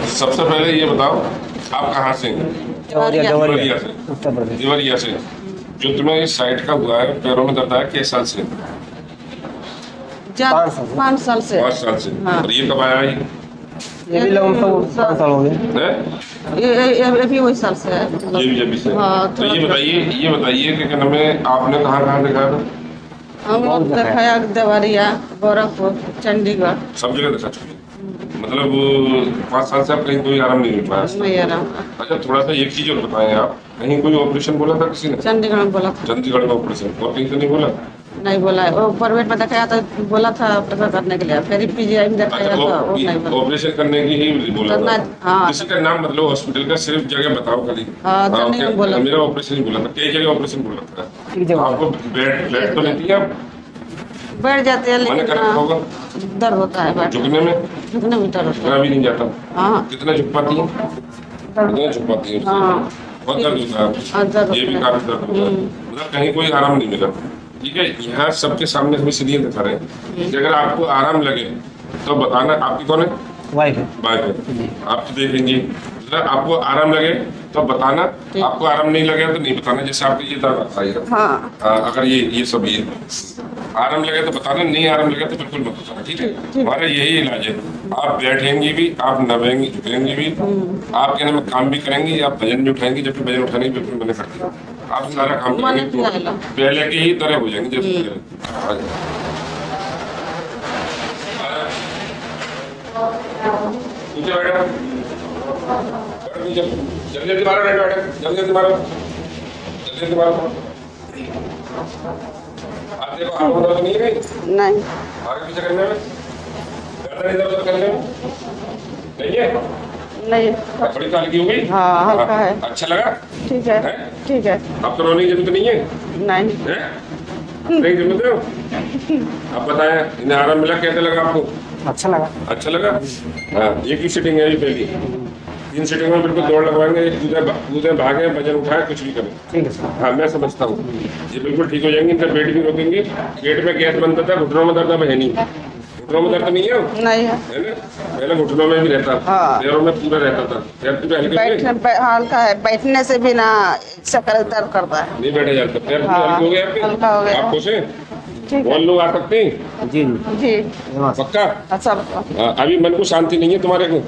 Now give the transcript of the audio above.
सबसे पहले ये बताओ आप कहाँ से हैं? देवरिया से। उत्तर प्रदेश। देवरिया से। जो तुम्हें इस साइड का हुआ है, पैरों में दर्द आया, किस साल से? 5 साल से। 5 साल से। हाँ। और ये कब आया ये? ये भी लगभग 5 साल हो गए। हैं? ये भी वही साल से है। ये भी जब से। हाँ, तो ये थोड़ा- बताइए कि क्या नाम है, आपने कहाँ दिखाया था? हम लोग दिखाया देवरिया, गोरखपुर, चंडीगढ़। सब जगह दिखा चुके हैं। मतलब 5 साल से आप कहीं कोई आराम नहीं मिल पाया? नहीं आराम। अच्छा, थोड़ा सा एक चीज और बताएं आप, कहीं कोई ऑपरेशन बोला था किसी ने? चंडीगढ़ में बोला था। चंडीगढ़ में ऑपरेशन, और कहीं तो नहीं बोला? नहीं बोला है। वो प्राइवेट में दिखाया तो बोला था ऑपरेशन करने के लिए, फिर पीजीआई में दिखाया अच्छा, था, वो नहीं बोला। ऑपरेशन करने की ही बोला था? हाँ। किसी का नाम मतलब हॉस्पिटल का, सिर्फ जगह बताओ खाली। हाँ, चंडीगढ़ में बोला। मेरा ऑपरेशन ही बोला था, कई जगह ऑपरेशन बोला था। ठीक जगह। आपको बेड तो नहीं दिया? बैठ जाते हैं मैंने लेकिन कर रखा होगा दर्द होता है बैठ झुकने में? झुकने में दर्द होता झुकना भी नहीं जाता? है। हाँ, कितना झुक पाती है? कितना झुक पाती है उससे? हाँ। बहुत दर्द होता हाँ, दर्द है, ये भी होता है। काफी दर्द होता है। मतलब कहीं कोई आराम नहीं मिला। ठीक है, यहाँ सबके सामने हम इसलिए दिखा रहे हैं कि अगर आपको आराम लगे तो बताना। आपकी कौन है? वाइफ है। बात है, आप तो देखेंगे। मतलब आपको आराम लगे तो बताना, आपको आराम नहीं लगे तो नहीं बताना। जैसे आपको ये दर्द आता है, हाँ। अगर ये सब ये आराम लगे तो बताना, नहीं आराम लगे तो बिल्कुल मत बताना। ठीक है, हमारा यही इलाज है। आप बैठेंगी भी, आप नवेंगी झुकेंगी भी, आप कहने में काम भी करेंगी, आप वजन भी उठाएंगी। जब वजन उठाने की बिल्कुल मैंने करती है, आप सारा काम मैंने करेंगे किया तो है। पहले की ही तरह हो जाएंगे जैसे पहले। आ जाओ। नीचे बैठो, नीचे जल्दी जल्दी मारो, बैठो बैठो, जल्दी जल्दी मारो, जल्दी जल्दी मारो। आप देखो, हाथ में दर्द नहीं है कहीं? नहीं आगे पीछे करने में, गर्दन इधर उधर करने में नहीं है? नहीं। थोड़ी हल्की हो गई? हाँ, हल्का है। अच्छा लगा? ठीक है, हैं? ठीक है। अब तो रोने की जरूरत नहीं है? नहीं हैं? नहीं जरूरत है? आप बताएं, इन्हें आराम मिला, कैसे लगा आपको? अच्छा लगा। अच्छा लगा? हाँ, एक ही सीटिंग है ये पहली। 3 सीटिंग में बिल्कुल दौड़ लगवाएंगे, कूदे भागे, वजन उठाए, कुछ भी करें। ठीक है सर। हाँ, मैं समझता हूँ ये बिल्कुल ठीक हो जाएंगे। इनका पेट भी रोकेंगे। पेट में गैस बनता था, घुटनों में दर्द अब है नहीं। घुटनों में दर्द नहीं है? नहीं है। है ना? पहले घुटनों में भी रहता, हाँ। पैरों में पूरा रहता था। पैर पे हल्के हुए? हल्का है, बैठने से भी ना चक्कर दर्द करता है। नहीं बैठा जाता, पैर पूरे हाँ, हल्के हो गए आपके? हल्का हो गया। आप खुश हैं? ठीक बहुत है लोग आ सकते हैं? जी जी। पक्का? अच्छा। हाँ, अभी मन को शांति नहीं है तुम्हारे को?